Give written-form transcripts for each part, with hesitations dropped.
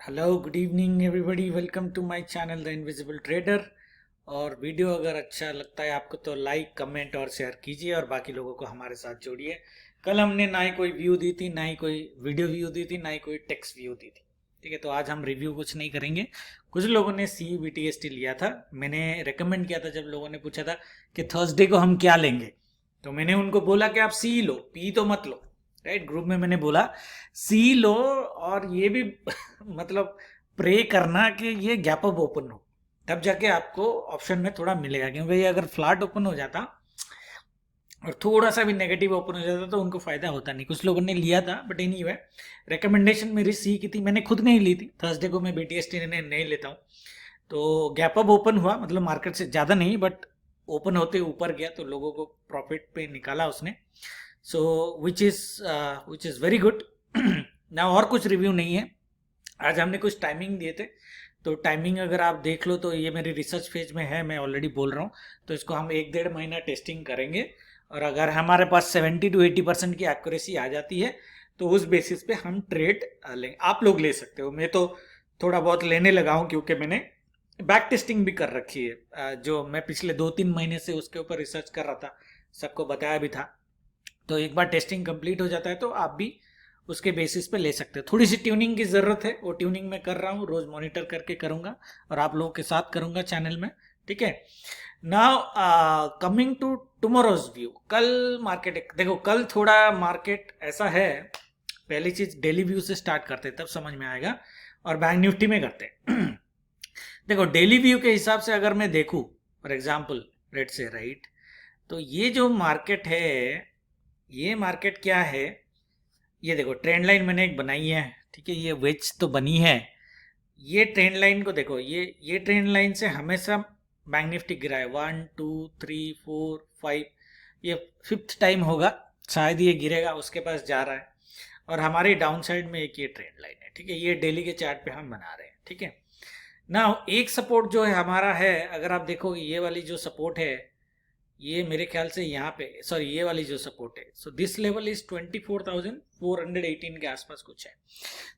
Hello good evening everybody, welcome to my channel the invisible trader. और video अगर अच्छा लगता है आपको तो लाइक कमेंट और शेयर कीजिए और बाकी लोगों को हमारे साथ जोड़िए। कल हमने ना ही कोई व्यू दी थी, ना ही कोई वीडियो व्यू दी थी, ना ही कोई टेक्स्ट व्यू दी थी। ठीक है, तो आज हम रिव्यू कुछ नहीं करेंगे। कुछ लोगों ने सी BTST लिया था। मैंने रेकमेंड किया था जब लोगों ने पूछा था कि थर्सडे को हम क्या लेंगे, तो मैंने उनको बोला कि आप सी लो, पी तो मत लो। राइट, ग्रुप में मैंने बोला सी लो। और ये भी मतलब प्रे करना कि ये गैप अप ओपन हो, तब जाके आपको ऑप्शन में थोड़ा मिलेगा। क्योंकि ये अगर फ्लैट ओपन हो जाता और थोड़ा सा भी नेगेटिव ओपन हो जाता तो उनको फायदा होता नहीं। कुछ लोगों ने लिया था, बट एनीवे रिकमेंडेशन मेरी सी की थी, मैंने खुद नहीं ली थी। थर्सडे को मैं BTST नहीं लेता हूँ। तो गैप अप ओपन हुआ, मतलब मार्केट से ज़्यादा नहीं, बट ओपन होते ऊपर गया तो लोगों को प्रॉफिट पे निकाला उसने। सो विच इज़ वेरी गुड। ना और कुछ रिव्यू नहीं है। आज हमने कुछ टाइमिंग दिए थे, तो टाइमिंग अगर आप देख लो तो ये मेरी रिसर्च फेज में है, मैं ऑलरेडी बोल रहा हूँ। तो इसको हम 1-1.5 महीना टेस्टिंग करेंगे और अगर हमारे पास 70 to 80% की एक्यूरेसी आ जाती है तो उस बेसिस पे हम ट्रेड लेंगे। आप लोग ले सकते हो, मैं तो थोड़ा बहुत लेने लगा हूँ क्योंकि मैंने बैक टेस्टिंग भी कर रखी है। जो मैं पिछले 2-3 महीने से उसके ऊपर रिसर्च कर रहा था, सबको बताया भी था। तो एक बार टेस्टिंग कंप्लीट हो जाता है तो आप भी उसके बेसिस पे ले सकते हैं। थोड़ी सी ट्यूनिंग की ज़रूरत है, वो ट्यूनिंग मैं कर रहा हूँ, रोज़ मॉनिटर करके करूँगा और आप लोगों के साथ करूँगा चैनल में। ठीक है, now coming to tomorrow's view. कल मार्केट देखो, कल थोड़ा मार्केट ऐसा है। पहली चीज़ डेली व्यू से स्टार्ट करते हैं, तब समझ में आएगा, और बैंक निफ्टी में करते हैं। देखो डेली व्यू के हिसाब से अगर मैं देखूँ, for example let's say right, तो ये जो मार्केट है, ये मार्केट क्या है, ये देखो ट्रेंड लाइन मैंने एक बनाई है। ठीक है, ये वेज तो बनी है। ये ट्रेंड लाइन को देखो, ये ट्रेंड लाइन से हमेशा बैंक निफ्टी गिरा है। 1 2 3 4 5, ये 5th टाइम होगा शायद ये गिरेगा, उसके पास जा रहा है। और हमारी डाउन साइड में एक ये ट्रेंड लाइन है। ठीक है, ये डेली के चार्ट पे हम बना रहे हैं। ठीक है ना, एक सपोर्ट जो है हमारा है, अगर आप देखोगे ये वाली जो सपोर्ट है, ये मेरे ख्याल से यहाँ पे, सॉरी ये वाली जो सपोर्ट है, सो दिस लेवल इज 24,418 के आसपास कुछ है।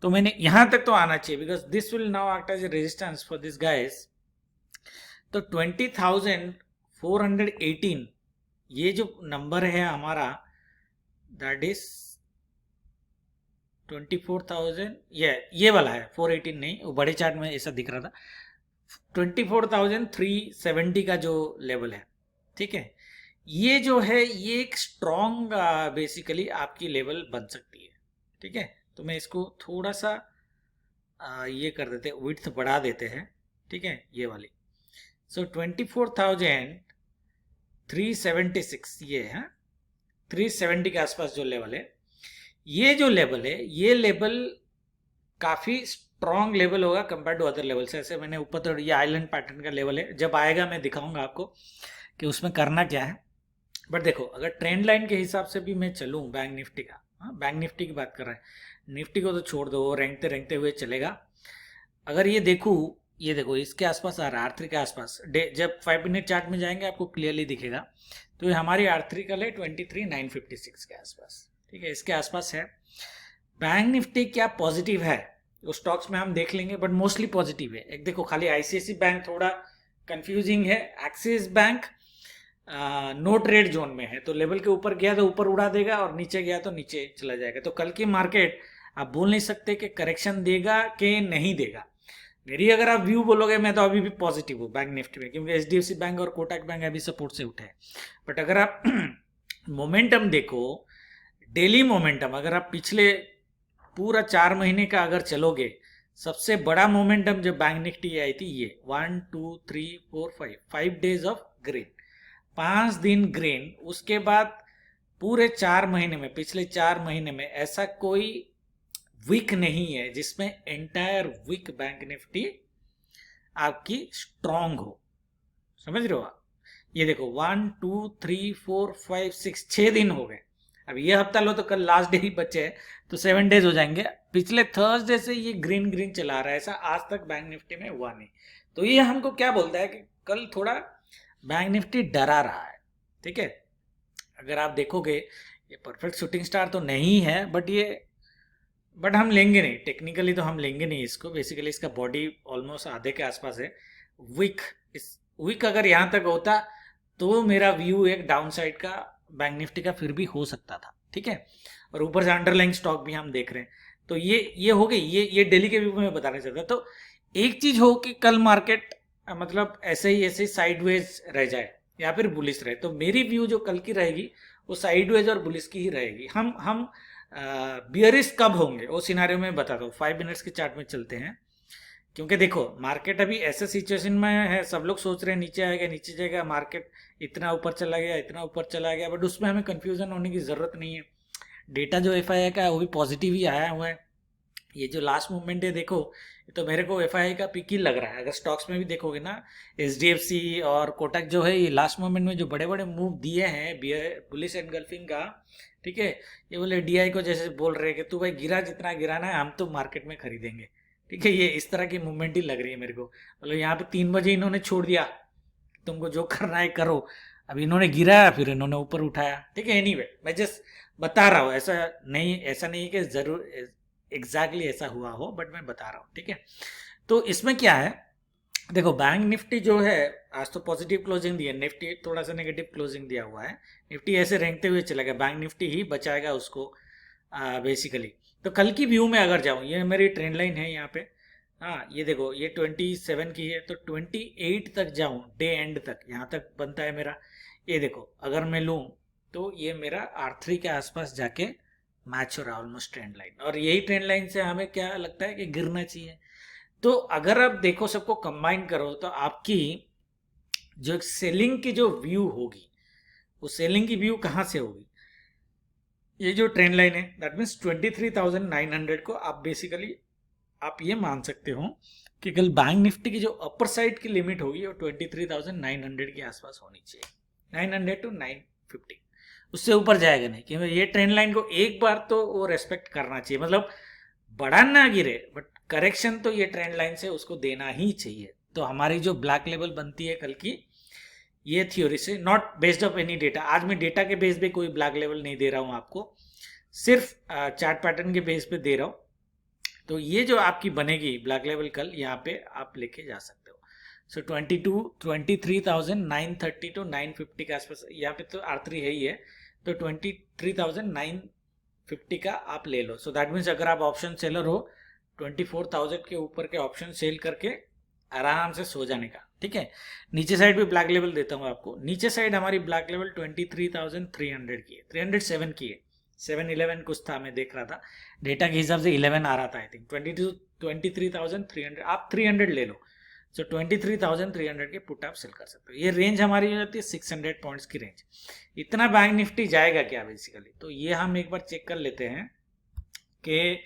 तो मैंने यहाँ तक तो आना चाहिए, because this will now act as a resistance for this guys. तो 20,418 ये जो नंबर है हमारा, दैट इज 24,000, ये वाला है 418 नहीं, वो बड़े चार्ट में ऐसा दिख रहा था। 24,370 का जो लेवल है, ठीक है, ये जो है ये एक स्ट्रॉन्ग बेसिकली आपकी लेवल बन सकती है। ठीक है, तो मैं इसको थोड़ा सा ये कर देते हैं, विड्थ बढ़ा देते हैं। ठीक है, ये वाली, सो 24,376 ये है, 370 के आसपास जो लेवल है, ये जो लेवल है, ये लेवल काफ़ी स्ट्रॉन्ग लेवल होगा कंपेयर टू अदर लेवल से। ऐसे मैंने ऊपर तो ये आइलैंड पैटर्न का लेवल है, जब आएगा मैं दिखाऊंगा आपको कि उसमें करना क्या है। बट देखो अगर ट्रेंड लाइन के हिसाब से भी मैं चलूँ बैंक निफ्टी का, हाँ बैंक निफ्टी की बात कर रहे हैं, निफ्टी को तो छोड़ दो, वो रेंगते रेंगते हुए चलेगा। अगर ये देखूँ, ये देखो इसके आसपास आ रहा है, R3 के आसपास। जब 5 मिनट चार्ट में जाएंगे आपको क्लियरली दिखेगा। तो ये हमारी R3 कल है 23,956 के आसपास। ठीक है, इसके आसपास है। बैंक निफ्टी क्या पॉजिटिव है, उस स्टॉक्स में हम देख लेंगे, बट मोस्टली पॉजिटिव है। एक देखो खाली ICICI बैंक थोड़ा कंफ्यूजिंग है, Axis bank no trade zone में है, तो लेवल के ऊपर गया तो ऊपर उड़ा देगा और नीचे गया तो नीचे चला जाएगा। तो कल की मार्केट आप बोल नहीं सकते कि करेक्शन देगा कि नहीं देगा। मेरी अगर आप व्यू बोलोगे, मैं तो अभी भी पॉजिटिव हूँ बैंक निफ्टी में, क्योंकि HDFC बैंक और कोटक बैंक अभी सपोर्ट से उठे हैं। बट अगर आप मोमेंटम देखो, डेली मोमेंटम, अगर आप पिछले पूरा 4 महीने का अगर चलोगे, सबसे बड़ा मोमेंटम जब बैंक निफ्टी आई थी, ये 1 2 3 4 5 डेज ऑफ ग्रीन, 5 दिन ग्रीन। उसके बाद पूरे 4 महीने में, पिछले 4 महीने में ऐसा कोई वीक नहीं है जिसमें एंटायर वीक बैंक निफ्टी आपकी स्ट्रांग हो। समझ रहे हो आप? ये देखो 1 2 3 4 5 6, 6 दिन हो गए। अब ये हफ्ता लो तो कल लास्ट डे ही बचे हैं, तो 7 डेज हो जाएंगे। पिछले थर्सडे से ये ग्रीन ग्रीन चला रहा है, ऐसा आज तक बैंक निफ्टी में हुआ नहीं। तो ये हमको क्या बोलता है कि कल थोड़ा बैंक निफ्टी डरा रहा है। ठीक है, अगर आप देखोगे ये परफेक्ट शूटिंग स्टार तो नहीं है, बट ये बट हम लेंगे नहीं, टेक्निकली तो हम लेंगे नहीं इसको। बेसिकली इसका बॉडी ऑलमोस्ट आधे के आसपास है। वीक, इस वीक अगर यहाँ तक होता तो मेरा व्यू एक डाउन साइड का बैंक निफ्टी का फिर भी हो सकता था, ठीक है। और ऊपर से अंडरलाइंग स्टॉक भी हम देख रहे हैं। तो ये हो गई, ये डेली के व्यू में मैं बताना चाहता। तो एक चीज हो कि कल मार्केट मतलब ऐसे ही साइडवेज रह जाए या फिर बुलिश रहे, तो मेरी व्यू जो कल की रहेगी वो साइडवेज और बुलिश की ही रहेगी। हम बियरिश कब होंगे वो सिनारियो में बताता हूँ। 5 मिनट्स के चार्ट में चलते हैं। क्योंकि देखो मार्केट अभी ऐसे सिचुएशन में है, सब लोग सोच रहे हैं नीचे आएगा नीचे जाएगा, मार्केट इतना ऊपर चला गया इतना ऊपर चला गया, बट उसमें हमें कंफ्यूजन होने की जरूरत नहीं है। डेटा जो एफआईआई का है वो भी पॉजिटिव ही आया हुआ है। ये जो लास्ट मूवमेंट है देखो, तो मेरे को एफआईआई का पिक ही लग रहा है। अगर स्टॉक्स में भी देखोगे ना, एचडीएफसी और कोटक जो है, ये लास्ट मोमेंट में जो बड़े बड़े मूव दिए हैं बुलिश एनगल्फिंग का, ठीक है। ये बोले डीआई को जैसे बोल रहे हैं कि तू भाई गिरा जितना गिराना है हम तो मार्केट में खरीदेंगे, ठीक है। ये इस तरह की मूवमेंट ही लग रही है मेरे को। मतलब यहाँ पे 3 बजे इन्होंने छोड़ दिया, तुमको जो करना है करो। अब इन्होंने गिराया फिर इन्होंने ऊपर उठाया, ठीक है। एनीवे मैं जस्ट बता रहा हूँ, ऐसा नहीं कि जरूर एग्जैक्टली ऐसा हुआ हो, बट मैं बता रहा हूँ, ठीक है। तो इसमें क्या है, देखो बैंक निफ्टी जो है आज तो पॉजिटिव क्लोजिंग दी है, निफ्टी थोड़ा सा नेगेटिव क्लोजिंग दिया हुआ है। निफ्टी ऐसे रेंगते हुए चलेगा, बैंक निफ्टी ही बचाएगा उसको बेसिकली। तो कल की व्यू में अगर जाऊँ, ये मेरी ट्रेंड लाइन है यहाँ पे। हाँ ये देखो ये 27 की है, तो 28 तक जाऊँ, डे एंड तक, यहाँ तक बनता है मेरा। ये देखो अगर मैं लूँ तो ये मेरा R3 के आसपास जाके मैच हो रहा है ऑलमोस्ट ट्रेंड लाइन। और यही ट्रेंड लाइन से हमें क्या लगता है कि गिरना चाहिए। तो अगर आप देखो सबको कंबाइन करो तो आपकी जो सेलिंग की जो व्यू होगी, वो सेलिंग की व्यू कहाँ से होगी, ये जो ट्रेंड लाइन है दैट मीन्स 23,900 को आप बेसिकली आप ये मान सकते हो कि कल बैंक निफ्टी की जो अपर साइड की लिमिट होगी वो 23,900 के आसपास होनी चाहिए। 900 to 950, उससे ऊपर जाएगा नहीं। क्योंकि ये ट्रेंड लाइन को एक बार तो वो रेस्पेक्ट करना चाहिए, मतलब बड़ा ना गिरे बट करेक्शन तो ये ट्रेंड लाइन से उसको देना ही चाहिए। तो हमारी जो ब्लैक लेवल बनती है कल की, ये थ्योरी से, not based of any data. आज मैं डेटा के बेस पे कोई ब्लैक लेवल नहीं दे रहा हूँ आपको, सिर्फ चार्ट पैटर्न के बेस पे दे रहा हूँ। तो ये जो आपकी बनेगी ब्लैक लेवल कल, यहाँ पे आप लेके जा सकते हो। सो 23,930 टू 950 के आसपास, यहाँ पे तो R3 है ही है, तो 23,950 का आप ले लो। सो दैट मीन्स अगर आप ऑप्शन सेलर हो, 24,000 के ऊपर के ऑप्शन सेल करके आराम से सो जाने का, ठीक है। नीचे साइड भी ब्लैक लेवल देता हूँ आपको। नीचे साइड हमारी ब्लैक लेवल 23,300 की है, 307 की है। 711 कुछ था, मैं देख रहा था डेटा के हिसाब से 11 आ रहा था आई थिंक। 23,300 आप 300 ले लो। सो 23,300 के पुट आप सेल कर सकते हो। ये रेंज हमारी हो जाती है 600 पॉइंट्स की रेंज। इतना बैंक निफ्टी जाएगा क्या बेसिकली, तो ये हम एक बार चेक कर लेते हैं कि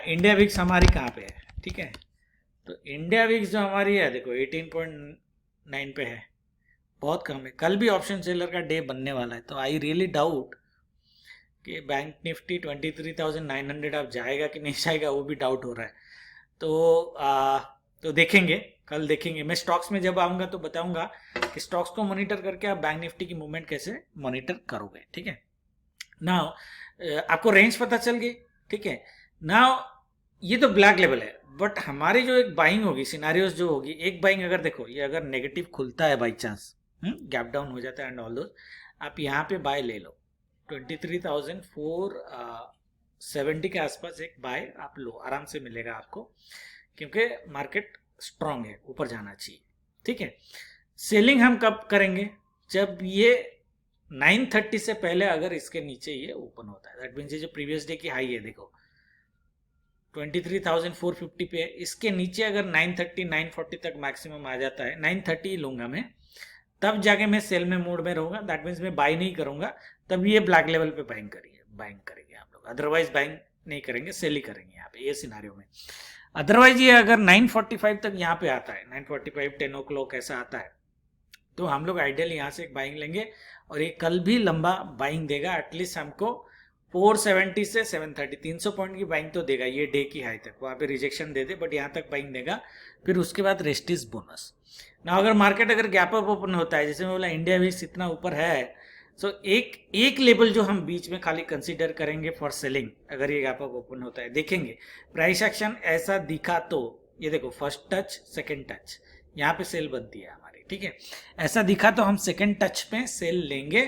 इंडिया विक्स हमारी कहाँ पे है, ठीक है। तो इंडिया विक्स जो हमारी है देखो 18.9 पे है, बहुत कम है। कल भी ऑप्शन सेलर का डे बनने वाला है, तो आई रियली डाउट कि बैंक निफ्टी 23,900 अब जाएगा कि नहीं जाएगा, वो भी डाउट हो रहा है। तो देखेंगे, कल देखेंगे। मैं स्टॉक्स में जब आऊँगा तो बताऊँगा कि स्टॉक्स को मॉनिटर करके आप बैंक निफ्टी की मूवमेंट कैसे मॉनिटर करोगे, ठीक है। नाउ आपको रेंज पता चल गई, ठीक है। नाउ ये तो ब्लैक लेवल है, बट हमारी जो एक बाइंग होगी, सिनारियोज जो होगी, एक बाइंग अगर देखो ये अगर नेगेटिव खुलता है बाई चांस, गैप डाउन हो जाता है एंड ऑल दोस, आप यहाँ पे बाय ले लो। 23,470 के आसपास एक बाय आप लो, आराम से मिलेगा आपको, क्योंकि मार्केट स्ट्रांग है, ऊपर जाना चाहिए, ठीक है। सेलिंग हम कब करेंगे, जब ये 930 से पहले अगर इसके नीचे ये ओपन होता है। दैट मीन्स ये जो प्रीवियस डे की हाई है देखो 23,450 पे, इसके नीचे अगर 930 940 तक मैक्सिमम आ जाता है, 930 ही लूंगा मैं, तब जाके मैं सेल में मोड में रहूंगा। दैट मीन्स मैं बाई नहीं करूंगा, तब ये ब्लैक लेवल पे बाइंग करेंगे आप लोग। अदरवाइज बाइंग नहीं करेंगे, सेल ही करेंगे यहाँ पे, ये सिनारियो में। अदरवाइज ये अगर 945 तक यहाँ पे आता है, 945 10 o'clock ऐसा आता है, तो हम लोग आइडियल यहाँ से एक बाइंग लेंगे और ये कल भी लंबा बाइंग देगा। एटलीस्ट हमको 470 से 730 300 पॉइंट की बाइंग तो देगा ये डे की हाई तक। वहाँ पे रिजेक्शन दे दे बट यहाँ तक बाइंग देगा, फिर उसके बाद रेस्ट इज बोनस ना। अगर मार्केट अगर गैप अप ओपन होता है, जैसे मैं बोला इंडिया भी इतना ऊपर है, सो एक लेवल जो हम बीच में खाली कंसीडर करेंगे फॉर सेलिंग, अगर ये गैप अप ओपन होता है, देखेंगे प्राइस एक्शन ऐसा दिखा तो ये देखो फर्स्ट टच सेकंड टच, यहाँ पे सेल बनती है हमारी, ठीक है। ऐसा दिखा तो हम सेकंड टच पे सेल लेंगे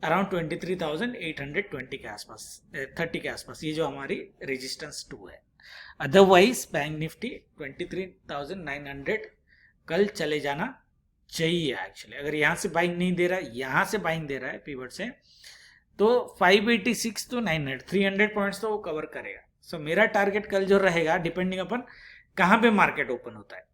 अराउंड 23,820 के आसपास, 30 के आसपास, ये जो हमारी रेजिस्टेंस 2 है। अदरवाइज बैंक निफ्टी 23,900 कल चले जाना चाहिए एक्चुअली। अगर यहाँ से बाइंग नहीं दे रहा है, यहाँ से बाइंग दे रहा है पिवट से, तो 586 तो 900 300 पॉइंट्स तो वो कवर करेगा। सो मेरा टारगेट कल जो रहेगा डिपेंडिंग अपन कहाँ पे मार्केट ओपन होता है।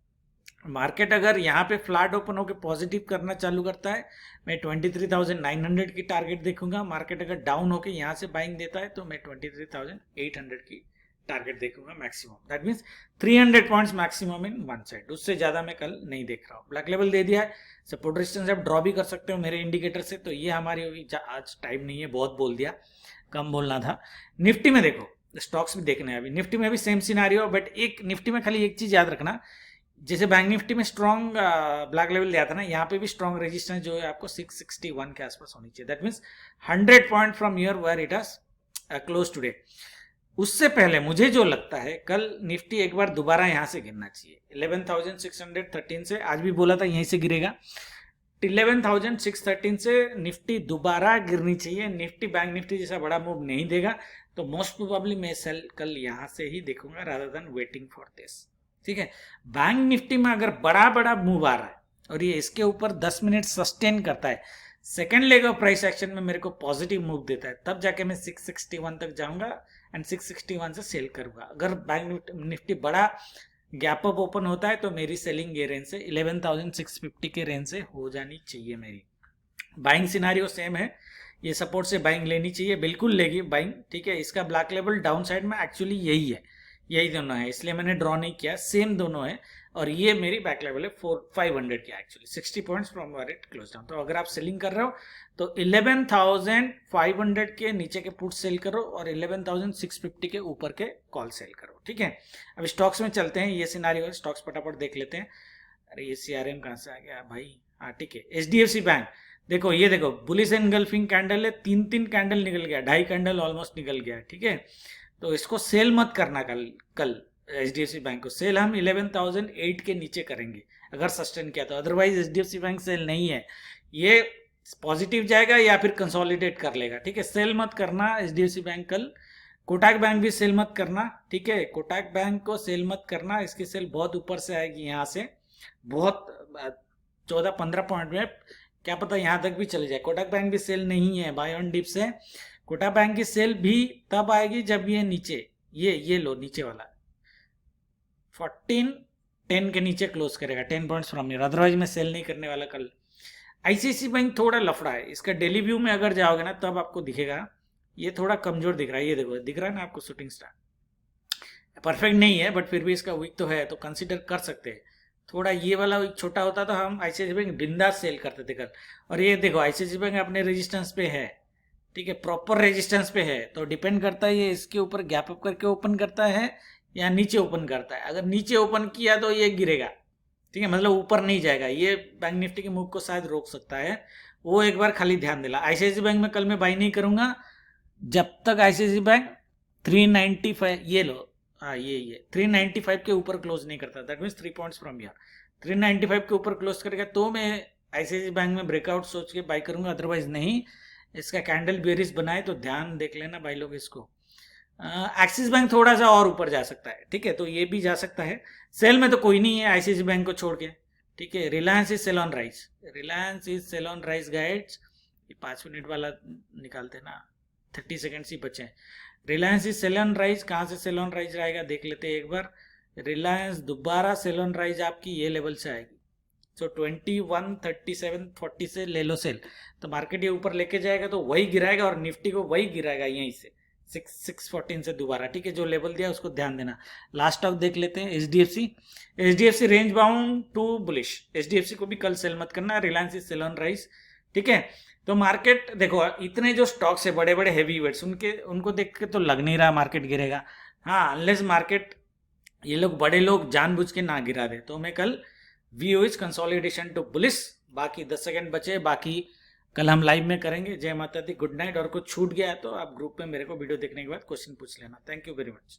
मार्केट अगर यहाँ पे फ्लैट ओपन होकर पॉजिटिव करना चालू करता है, मैं 23,900 की टारगेट देखूंगा। मार्केट अगर डाउन होकर यहाँ से बाइंग देता है तो मैं 23,800 की टारगेट देखूंगा maximum. That means 300 points maximum in one side, उससे ज्यादा मैं कल नहीं देख रहा हूँ। ब्लैक लेवल दे दिया है, सपोर्ट रेजिस्टेंस आप ड्रॉ भी कर सकते हो मेरे इंडिकेटर से। तो ये हमारी होगी, आज टाइम नहीं है, बहुत बोल दिया, कम बोलना था। निफ्टी में देखो, स्टॉक्स भी देखने हैं अभी, निफ्टी में भी सेम सिनारियो, बट एक निफ्टी में खाली एक चीज याद रखना, जैसे बैंक निफ्टी में स्ट्रॉन्ग ब्लैक लेवल दिया था ना, यहाँ पे भी स्ट्रॉन्ग रेजिस्टेंस जो है आपको 661 के आसपास होनी चाहिए। That means 100 point from here where it has close today. उससे पहले मुझे जो लगता है कल निफ्टी एक बार दोबारा यहां से गिरना चाहिए 11,613 से, आज भी बोला था यहीं से गिरेगा, 11,613 से निफ्टी दोबारा गिरनी चाहिए। निफ्टी बैंक निफ्टी जैसा बड़ा मूव नहीं देगा तो मोस्ट प्रोबेबली मैं सेल कल यहां से ही देखूंगा rather than waiting for this, ठीक है। बैंक निफ्टी में अगर बड़ा बड़ा मूव आ रहा है और ये इसके ऊपर 10 मिनट सस्टेन करता है, second leg of price action में मेरे को पॉजिटिव मूव देता है, तब जाके मैं 661 तक जाऊंगा एंड 661 से सेल करूंगा। अगर बैंक निफ्टी बड़ा गैप अप ओपन होता है तो मेरी सेलिंग ये रेंज से 11,650 के रेंज से हो जानी चाहिए मेरी। बाइंग सिनारियो सेम है, ये सपोर्ट से बाइंग लेनी चाहिए, बिल्कुल लेगी बाइंग, ठीक है। इसका ब्लैक लेवल डाउन साइड में एक्चुअली यही है, यही दोनों है, इसलिए मैंने ड्रॉ नहीं किया, सेम दोनों है। और ये मेरी बैक लेवल है 500 की actually, 60 points from where it close down. तो अगर आप सेलिंग कर रहे हो तो 11,500 के नीचे के पुट सेल करो और 11,650 के ऊपर के कॉल सेल करो, ठीक है। अब स्टॉक्स में चलते हैं, ये सिनारियो है, स्टॉक्स फटाफट देख लेते हैं। अरे ये CRM कहाँ से आ गया भाई, हाँ ठीक है। HDFC बैंक देखो, ये देखो बुलिश एनगल्फिंग कैंडल है, 3 कैंडल निकल गया, 2.5 कैंडल ऑलमोस्ट निकल गया, ठीक है। तो इसको सेल मत करना कल HDFC बैंक को। सेल हम 11,008 के नीचे करेंगे अगर सस्टेन किया तो, अदरवाइज HDFC बैंक सेल नहीं है, ये पॉजिटिव जाएगा या फिर कंसोलिडेट कर लेगा, ठीक है। सेल मत करना HDFC बैंक कल। कोटक बैंक भी सेल मत करना, ठीक है। कोटक बैंक को सेल मत करना, इसकी सेल बहुत ऊपर से आएगी, यहाँ से बहुत 14-15 पॉइंट में, क्या पता यहाँ तक भी चले जाए। कोटक बैंक भी सेल नहीं है, बाय ऑन डिप से कोटक बैंक की सेल भी तब आएगी जब ये नीचे, ये लो नीचे वाला 1410 के नीचे क्लोज करेगा, 10 पॉइंट्स फ्रॉम हियर, अदरवाइज मैं सेल नहीं करने वाला कल। ICICI बैंक थोड़ा लफड़ा है, इसका डेली व्यू में अगर जाओगे ना तब आपको दिखेगा, ये थोड़ा कमजोर दिख रहा है, ये देखो दिख रहा है ना आपको शूटिंग स्टार, परफेक्ट नहीं है बट फिर भी इसका वीक तो है, तो कंसिडर कर सकते हैं। थोड़ा ये वाला वीक छोटा होता तो हम ICICI बैंक बिंदास सेल करते थे कल। और ये देखो ICICI बैंक अपने रेजिस्टेंस पे है, ठीक है, प्रॉपर रेजिस्टेंस पे है, तो डिपेंड करता है ये इसके ऊपर गैप अप करके ओपन करता है या नीचे ओपन करता है। अगर नीचे ओपन किया तो ये गिरेगा, ठीक है, मतलब ऊपर नहीं जाएगा, ये बैंक निफ्टी के मूव को शायद रोक सकता है, वो एक बार खाली ध्यान दिला। ICICI बैंक में कल मैं बाई नहीं करूंगा जब तक ICICI बैंक 395, ये लो, हाँ ये 395 के ऊपर क्लोज नहीं करता, that means 3 points from here 395 के ऊपर क्लोज करेगा तो मैं ICICI बैंक में ब्रेकआउट सोच के बाई करूंगा, अदरवाइज नहीं। इसका कैंडल बेरिस बनाए तो ध्यान देख लेना भाई लोग इसको। एक्सिस बैंक थोड़ा सा और ऊपर जा सकता है, ठीक है, तो ये भी जा सकता है। सेल में तो कोई नहीं है ICICI बैंक को छोड़ के, ठीक है। Reliance is sell on rise, Reliance is sell on rise guides, ये 5 मिनट वाला निकालते ना, 30 सेकेंड्स ही बचे हैं। Reliance is sell on rise, कहाँ से सेल ऑन राइज आएगा देख लेते हैं एक बार। रिलायंस दोबारा सेल ऑन राइज आपकी ये लेवल से आएगी, सो 213740 से ले लो सेल, तो मार्केट ये ऊपर लेके जाएगा तो वही गिराएगा और निफ्टी को वही गिराएगा यहीं से 614 से दोबारा, ठीक है। जो लेवल दिया उसको ध्यान देना। लास्ट स्टॉक देख लेते हैं HDFC range bound to bullish, HDFC को भी कल सेल मत करना, Reliance is sell on rise, ठीक है। तो मार्केट देखो, इतने जो स्टॉक्स है बड़े बड़े हैवी वेट्स, उनको देख के तो लग नहीं रहा मार्केट गिरेगा, हाँ, अनलेस मार्केट ये लोग बड़े लोग जानबूझ के ना गिरा दे, तो मैं कल view is consolidation to bullish. बाकी 10 सेकेंड बचे, बाकी कल हम लाइव में करेंगे। जय माता दी, गुड नाइट। और कुछ छूट गया है तो आप ग्रुप में मेरे को वीडियो देखने के बाद क्वेश्चन पूछ लेना। Thank you very much.